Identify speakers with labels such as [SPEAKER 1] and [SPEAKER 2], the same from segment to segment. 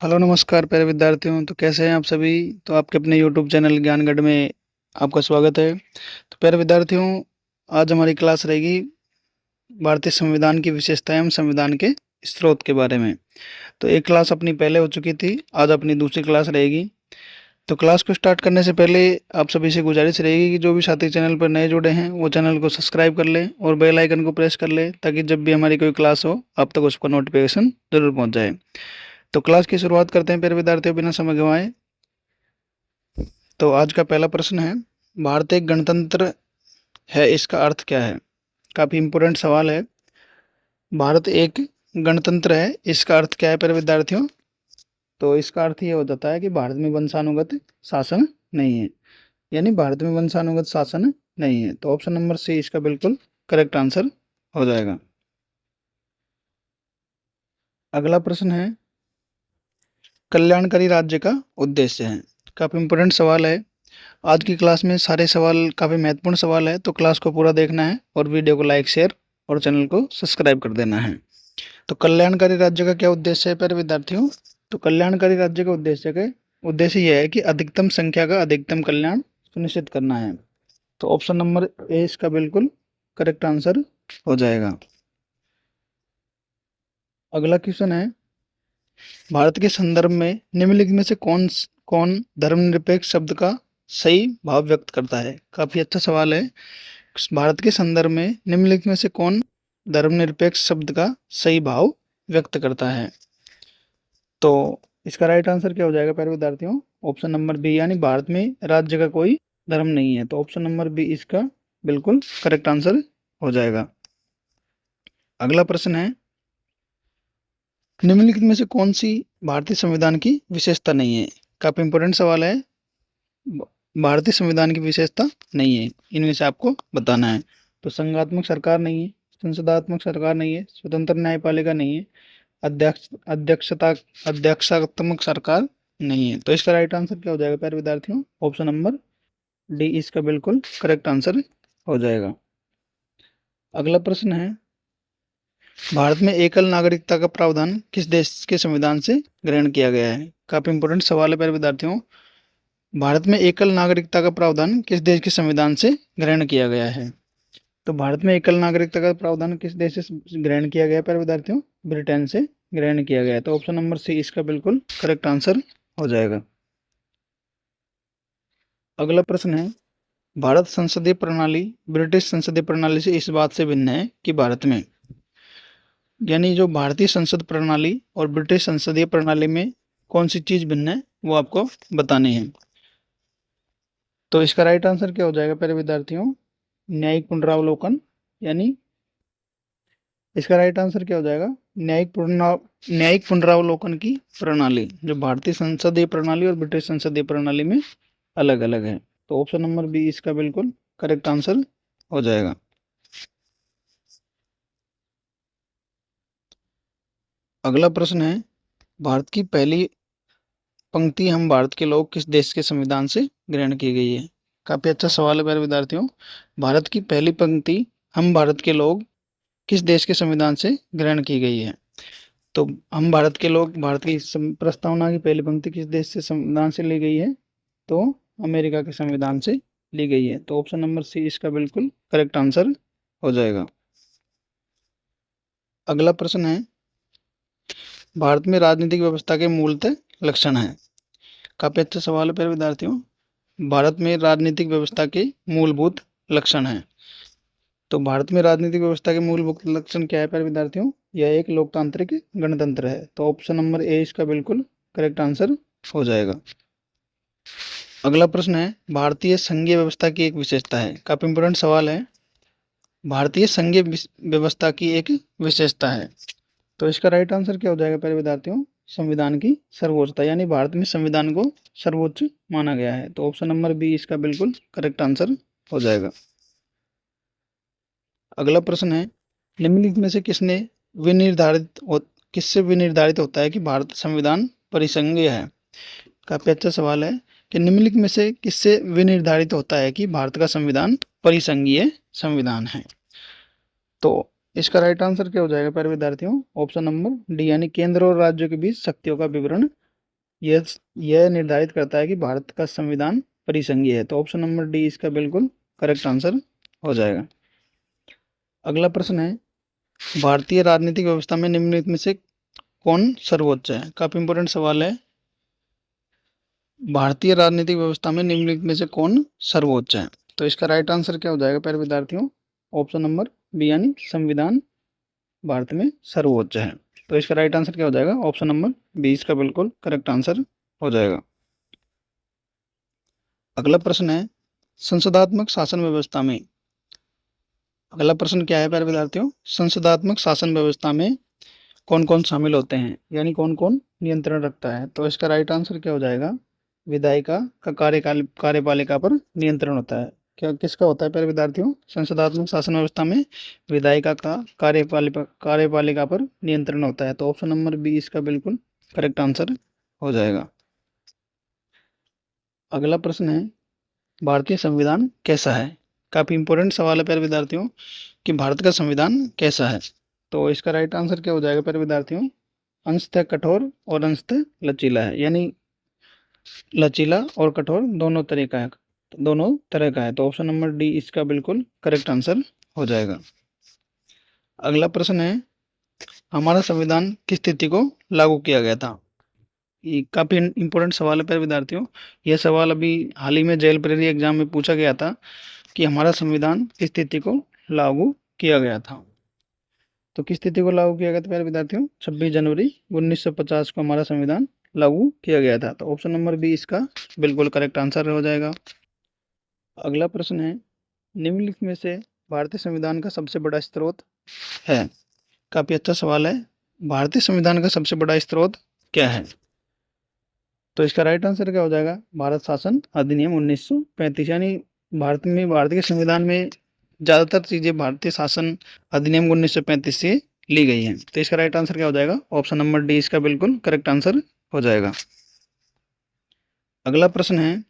[SPEAKER 1] Hello नमस्कार प्यारे विद्यार्थियों। तो कैसे हैं आप सभी। तो आपके अपने यूट्यूब चैनल ज्ञानगढ़ में आपका स्वागत है। तो प्यारे विद्यार्थियों, आज हमारी क्लास रहेगी भारतीय संविधान की विशेषताएं एवं संविधान के स्रोत के बारे में। तो एक क्लास अपनी पहले हो चुकी थी, आज अपनी दूसरी क्लास रहेगी। तो क्लास को स्टार्ट करने से पहले आप सभी से गुजारिश रहेगी कि जो भी साथी चैनल पर नए जुड़े हैं वो चैनल को सब्सक्राइब कर लें और बेल आइकन को प्रेस कर लें, ताकि जब भी हमारी कोई क्लास हो आप तक उसका नोटिफिकेशन जरूर पहुंच जाए। तो क्लास की शुरुआत करते हैं प्यारे विद्यार्थियों, बिना समय गंवाए। तो आज का पहला प्रश्न है, भारत एक गणतंत्र है, इसका अर्थ क्या है। काफी इंपोर्टेंट सवाल है। भारत एक गणतंत्र है, इसका अर्थ क्या है प्यारे विद्यार्थियों। तो इसका अर्थ ये हो जाता है कि भारत में वंशानुगत शासन नहीं है, यानी भारत में वंशानुगत शासन नहीं है। तो ऑप्शन नंबर सी इसका बिल्कुल करेक्ट आंसर हो जाएगा। अगला प्रश्न है, कल्याणकारी राज्य का उद्देश्य है। काफी इंपोर्टेंट सवाल है। आज की क्लास में सारे सवाल काफ़ी महत्वपूर्ण सवाल है, तो क्लास को पूरा देखना है और वीडियो को लाइक शेयर और चैनल को सब्सक्राइब कर देना है। तो कल्याणकारी राज्य का क्या उद्देश्य है प्यारे विद्यार्थियों। तो कल्याणकारी राज्य का उद्देश्य यह है कि अधिकतम संख्या का अधिकतम कल्याण सुनिश्चित करना है। तो ऑप्शन नंबर ए इसका बिल्कुल करेक्ट आंसर हो जाएगा। अगला क्वेश्चन है, भारत के संदर्भ में निम्नलिखित में से कौन कौन धर्मनिरपेक्ष शब्द का सही भाव व्यक्त करता है। काफी अच्छा सवाल है। भारत के संदर्भ में निम्नलिखित में से कौन धर्मनिरपेक्ष शब्द का सही भाव व्यक्त करता है। तो इसका राइट आंसर क्या हो जाएगा प्यारे विद्यार्थियों। ऑप्शन नंबर बी, यानी भारत में राज्य का कोई धर्म नहीं है। तो ऑप्शन नंबर बी इसका बिल्कुल करेक्ट आंसर हो जाएगा। अगला प्रश्न है, निम्नलिखित में से कौन सी भारतीय संविधान की विशेषता नहीं है। काफी इंपोर्टेंट सवाल है। भारतीय संविधान की विशेषता नहीं है, इनमें से आपको बताना है। तो संघात्मक सरकार नहीं है, संसदात्मक सरकार नहीं है, स्वतंत्र न्यायपालिका नहीं है, अध्यक्षात्मक सरकार नहीं है। तो इसका राइट आंसर क्या हो जाएगा प्यारे विद्यार्थियों। ऑप्शन नंबर डी इसका बिल्कुल करेक्ट आंसर हो जाएगा। अगला प्रश्न है, भारत में एकल नागरिकता का प्रावधान किस देश के संविधान से ग्रहण किया गया है। काफी इंपोर्टेंट सवाल है प्यारे विद्यार्थियों। भारत में एकल नागरिकता का प्रावधान किस देश के संविधान से ग्रहण किया गया है। तो भारत में एकल नागरिकता का प्रावधान किस देश से ग्रहण किया गया है प्यारे विद्यार्थियों। ब्रिटेन से ग्रहण किया गया है। तो ऑप्शन नंबर सी इसका बिल्कुल करेक्ट आंसर हो जाएगा। अगला प्रश्न है, भारत संसदीय प्रणाली ब्रिटिश संसदीय प्रणाली से इस बात से भिन्न है कि भारत में, यानी जो भारतीय संसद प्रणाली और ब्रिटिश संसदीय प्रणाली में कौन सी चीज भिन्न है वो आपको बतानी है। तो इसका राइट आंसर क्या हो जाएगा प्यारे विद्यार्थियों। न्यायिक पुनरावलोकन, यानी इसका राइट आंसर क्या हो जाएगा। न्यायिक पुनरावलोकन की प्रणाली जो भारतीय संसदीय प्रणाली और ब्रिटिश संसदीय प्रणाली में अलग अलग है। तो ऑप्शन नंबर बी इसका बिल्कुल करेक्ट आंसर हो जाएगा। अगला प्रश्न है, भारत की पहली पंक्ति हम भारत के लोग किस देश के संविधान से ग्रहण की गई है। काफी अच्छा सवाल है प्यारे विद्यार्थियों। भारत की पहली पंक्ति हम भारत के लोग किस देश के संविधान से ग्रहण की गई है। तो हम भारत के लोग, भारत की प्रस्तावना की पहली पंक्ति किस देश से संविधान से ली गई है। तो अमेरिका के संविधान से ली गई है। तो ऑप्शन नंबर सी इसका बिल्कुल करेक्ट आंसर हो जाएगा। अगला प्रश्न है, भारत में राजनीतिक व्यवस्था के मूलतः लक्षण है। काफी अच्छा सवाल है प्यारे विद्यार्थियों। भारत में राजनीतिक व्यवस्था के मूलभूत लक्षण हैं। तो भारत में राजनीतिक व्यवस्था के मूलभूत लक्षण क्या है प्यारे विद्यार्थियों। यह एक लोकतांत्रिक गणतंत्र है। तो ऑप्शन नंबर ए इसका बिल्कुल करेक्ट आंसर हो जाएगा। अगला प्रश्न है, भारतीय संघीय व्यवस्था की एक विशेषता है। काफी इंपोर्टेंट सवाल है। भारतीय संघीय व्यवस्था की एक विशेषता है। तो इसका राइट आंसर क्या हो जाएगा प्यारे विद्यार्थियों। संविधान की सर्वोच्चता, यानी भारत में संविधान को सर्वोच्च माना गया है। तो ऑप्शन नंबर बी इसका बिल्कुल करेक्ट आंसर हो जाएगा। अगला प्रश्न है, निम्नलिखित में से किससे विनिर्धारित होता है कि भारत संविधान परिसंघीय है। काफी अच्छा सवाल है कि निम्नलिखित में से किससे विनिर्धारित होता है कि भारत का संविधान परिसंघीय संविधान है। तो इसका राइट आंसर क्या हो जाएगा प्यारे विद्यार्थियों। ऑप्शन नंबर डी, यानी केंद्र और राज्यों के बीच शक्तियों का विवरण यह यह निर्धारित करता है कि भारत का संविधान परिसंघीय है। तो ऑप्शन नंबर डी इसका बिल्कुल करेक्ट आंसर हो जाएगा। अगला प्रश्न है, भारतीय राजनीतिक व्यवस्था में निम्नलिखित में से कौन सर्वोच्च है? काफी इंपॉर्टेंट सवाल है। भारतीय राजनीतिक व्यवस्था में निम्नलिखित में से कौन सर्वोच्च है? तो इसका राइट आंसर क्या हो जाएगा प्यारे विद्यार्थियों? ऑप्शन नंबर बी यानी संविधान भारत में सर्वोच्च है। तो इसका राइट आंसर क्या हो जाएगा? ऑप्शन नंबर बी इसका बिल्कुल करेक्ट आंसर हो जाएगा। अगला प्रश्न है, संसदात्मक शासन व्यवस्था में, अगला प्रश्न क्या है प्यारे विद्यार्थियों? संसदात्मक शासन व्यवस्था में कौन कौन शामिल होते हैं, यानी कौन कौन नियंत्रण रखता है? तो इसका राइट आंसर क्या हो जाएगा? विधायिका का कार्यपालिका पर नियंत्रण होता है। क्या किसका होता है प्यारे विद्यार्थियों? संसदात्मक शासन व्यवस्था में विधायिका का कार्यपालिका पर नियंत्रण होता है। तो ऑप्शन नंबर बी इसका बिल्कुल करेक्ट आंसर हो जाएगा। अगला प्रश्न है, भारतीय संविधान कैसा है? काफी इंपॉर्टेंट सवाल है प्यारे विद्यार्थियों कि भारत का संविधान कैसा है। तो इसका राइट आंसर क्या हो जाएगा प्यारे विद्यार्थियों? अंशतः कठोर और अंशतः लचीला है, यानी लचीला और कठोर दोनों तरह का है, दोनों तरह का है। तो ऑप्शन नंबर डी इसका बिल्कुल करेक्ट आंसर हो जाएगा। अगला प्रश्न है, हमारा संविधान किस तिथि को लागू किया गया था? ये काफी इंपॉर्टेंट सवाल है प्यारे विद्यार्थियों। यह सवाल अभी हाल ही में जेल प्रेरी एग्जाम में पूछा गया था कि हमारा संविधान किस तिथि को लागू किया गया था। तो किस तिथि को लागू किया गया था प्यारे विद्यार्थियों? 26 जनवरी 1950 को हमारा संविधान लागू किया गया था। तो ऑप्शन नंबर बी इसका बिल्कुल करेक्ट आंसर हो जाएगा। अगला प्रश्न है, निम्नलिखित में से भारतीय संविधान का सबसे बड़ा स्रोत है? काफी अच्छा सवाल है। भारतीय संविधान का सबसे बड़ा स्रोत क्या है? तो इसका राइट आंसर क्या हो जाएगा? भारत शासन अधिनियम 1935, यानी भारत के संविधान में ज्यादातर चीजें भारतीय शासन अधिनियम 1935 से ली गई हैं। तो इसका राइट आंसर क्या हो जाएगा? ऑप्शन नंबर डी इसका बिल्कुल करेक्ट आंसर हो जाएगा। अगला प्रश्न है,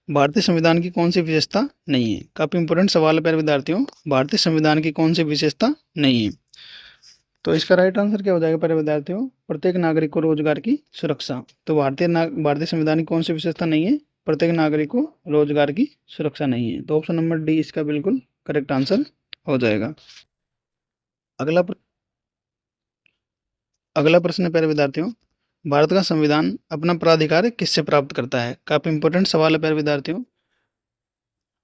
[SPEAKER 1] भारतीय संविधान की कौन सी विशेषता नहीं है? काफी इंपॉर्टेंट सवाल है प्यारे विद्यार्थियों, भारतीय संविधान की कौन सी विशेषता नहीं है? तो इसका राइट आंसर क्या हो जाएगा प्यारे विद्यार्थियों? प्रत्येक नागरिक को रोजगार की सुरक्षा। तो भारतीय संविधान की कौन सी विशेषता नहीं है? प्रत्येक नागरिक को रोजगार की सुरक्षा नहीं है। तो ऑप्शन नंबर डी इसका बिल्कुल करेक्ट आंसर हो जाएगा। अगला अगला प्रश्न है प्यारे विद्यार्थियों, भारत का संविधान अपना प्राधिकार किससे प्राप्त करता है? काफी इंपॉर्टेंट सवाल है प्यारे विद्यार्थियों।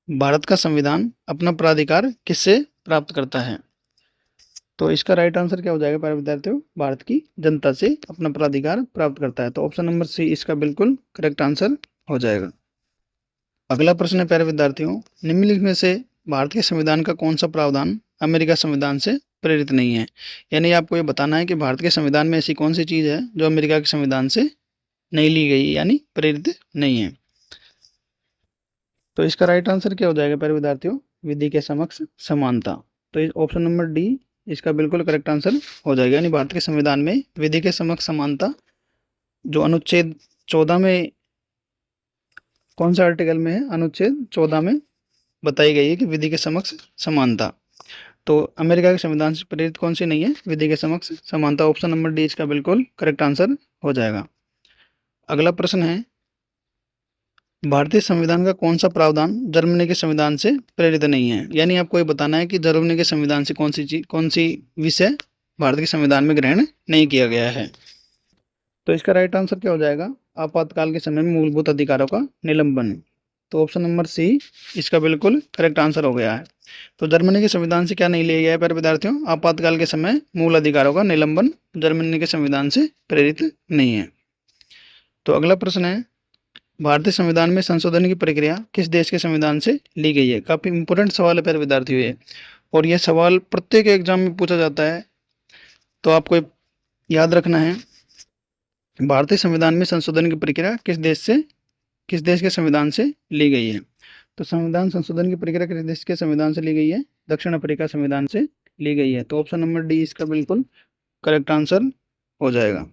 [SPEAKER 1] भारत का संविधान अपना प्राधिकार किससे प्राप्त करता है? तो इसका राइट आंसर क्या हो जाएगा प्यारे विद्यार्थियों? भारत की जनता से अपना प्राधिकार प्राप्त करता है। तो ऑप्शन नंबर सी इसका बिल्कुल करेक्ट आंसर हो जाएगा। अगला प्रश्न है प्यारे विद्यार्थियों, निम्नलिखित में से भारत के संविधान का कौन सा प्रावधान अमेरिका संविधान से प्रेरित नहीं है? यानी आपको ये बताना है कि भारत के संविधान में ऐसी कौन सी चीज है जो अमेरिका के संविधान से नहीं ली गई, यानी प्रेरित नहीं है। तो इसका राइट आंसर क्या हो जाएगा प्यारे विद्यार्थियों? विधि के समक्ष समानता। तो ऑप्शन नंबर डी इसका बिल्कुल करेक्ट आंसर हो जाएगा, यानी भारत के संविधान में विधि के समक्ष समानता जो अनुच्छेद 14 में, कौन सा आर्टिकल में है? अनुच्छेद 14 में बताई गई है कि विधि के समक्ष समानता। तो अमेरिका के संविधान से प्रेरित कौन सी नहीं है? विधि के समक्ष समानता। ऑप्शन नंबर डी इसका बिल्कुल करेक्ट आंसर हो जाएगा। अगला प्रश्न है, भारतीय संविधान का कौन सा प्रावधान जर्मनी के संविधान से प्रेरित नहीं है? यानी आपको ये बताना है कि जर्मनी के संविधान से कौन सी विषय भारत के संविधान में ग्रहण नहीं किया गया है। तो इसका राइट आंसर क्या हो जाएगा? आपातकाल के समय में मूलभूत अधिकारों का निलंबन। तो ऑप्शन नंबर सी इसका बिल्कुल करेक्ट आंसर हो गया है। तो जर्मनी के संविधान से क्या नहीं लिया गया है प्यारे विद्यार्थियों? आपातकाल के समय मूल अधिकारों का निलंबन जर्मनी के संविधान से प्रेरित नहीं है। तो अगला प्रश्न है, भारतीय संविधान में संशोधन की प्रक्रिया किस देश के संविधान से ली गई है? काफी इंपोर्टेंट सवाल है प्यारे विद्यार्थियों ये, और यह सवाल प्रत्येक एग्जाम में पूछा जाता है। तो आपको याद रखना है, भारतीय संविधान में संशोधन की प्रक्रिया किस देश के संविधान से ली गई है? तो संविधान संशोधन की प्रक्रिया किस देश के संविधान से ली गई है? दक्षिण अफ्रीका संविधान से ली गई है। तो ऑप्शन नंबर डी इसका बिल्कुल करेक्ट आंसर हो जाएगा।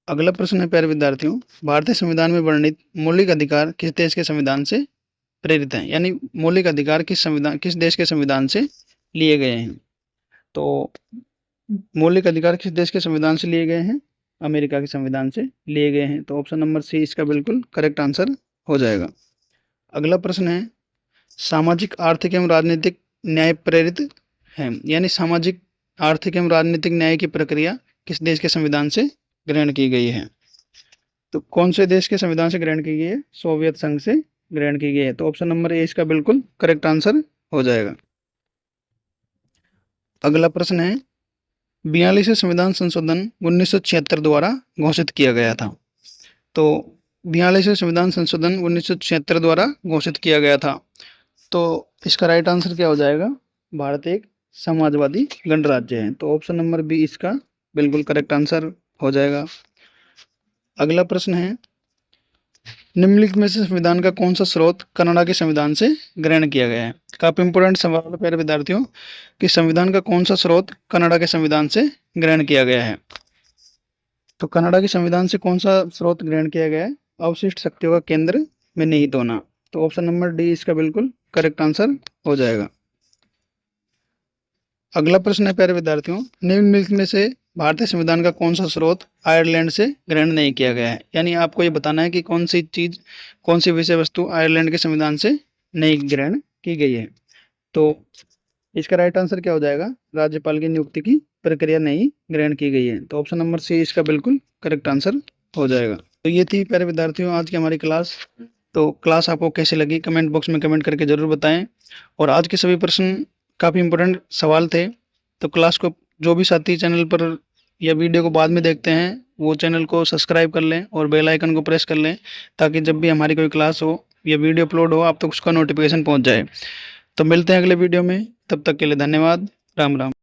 [SPEAKER 1] अगला प्रश्न है प्यारे विद्यार्थियों, भारतीय संविधान में वर्णित मौलिक अधिकार किस देश के संविधान से प्रेरित हैं? यानी मौलिक अधिकार किस देश के संविधान से लिए गए हैं? तो मौलिक अधिकार किस देश के संविधान से लिए गए हैं? अमेरिका के संविधान से लिए गए हैं। तो ऑप्शन नंबर सी इसका बिल्कुल करेक्ट आंसर हो जाएगा। अगला प्रश्न है, सामाजिक, आर्थिक एवं राजनीतिक न्याय प्रेरित है, यानी सामाजिक, आर्थिक एवं राजनीतिक न्याय की प्रक्रिया किस देश के संविधान से ग्रहण की गई है? तो कौन से देश के संविधान से ग्रहण की गई है? सोवियत संघ से ग्रहण की गई है। तो ऑप्शन नंबर ए इसका बिल्कुल करेक्ट आंसर हो जाएगा। अगला प्रश्न है, 42वें संविधान संशोधन 1976 द्वारा घोषित किया गया था। तो 42वें संविधान संशोधन 1976 द्वारा घोषित किया गया था। तो इसका राइट आंसर क्या हो जाएगा? भारत एक समाजवादी गणराज्य है। तो ऑप्शन नंबर बी इसका बिल्कुल करेक्ट आंसर हो जाएगा। अगला प्रश्न है, निम्नलिखित में से संविधान का कौन सा स्रोत कनाडा के संविधान से ग्रहण किया गया है? काफी इंपोर्टेंट सवाल है प्यारे विद्यार्थियों कि संविधान का कौन सा स्रोत कनाडा के संविधान से ग्रहण किया गया है? तो कनाडा के संविधान से कौन सा स्रोत ग्रहण किया गया है? अवशिष्ट शक्तियों का केंद्र में निहित होना। तो ऑप्शन नंबर डी इसका बिल्कुल करेक्ट आंसर हो जाएगा। अगला प्रश्न है प्यारे विद्यार्थियों, निम्नलिखित में से भारतीय संविधान का कौन सा स्रोत आयरलैंड से ग्रहण नहीं किया गया है? यानी आपको ये बताना है कि कौन सी चीज, कौन सी विषय वस्तु आयरलैंड के संविधान से नहीं ग्रहण की गई है। तो इसका राइट आंसर क्या हो जाएगा? राज्यपाल की नियुक्ति की प्रक्रिया नहीं ग्रहण की गई है। तो ऑप्शन नंबर सी इसका बिल्कुल करेक्ट आंसर हो जाएगा। तो ये थी प्यारे विद्यार्थियों आज की हमारी क्लास। तो क्लास आपको कैसी लगी कमेंट बॉक्स में कमेंट करके जरूर बताएं। और आज के सभी प्रश्न काफ़ी इंपॉर्टेंट सवाल थे। तो क्लास को जो भी साथी चैनल पर या वीडियो को बाद में देखते हैं वो चैनल को सब्सक्राइब कर लें और बेल आइकन को प्रेस कर लें, ताकि जब भी हमारी कोई क्लास हो या वीडियो अपलोड हो आप तक उसका नोटिफिकेशन पहुंच जाए। तो मिलते हैं अगले वीडियो में, तब तक के लिए धन्यवाद। राम राम।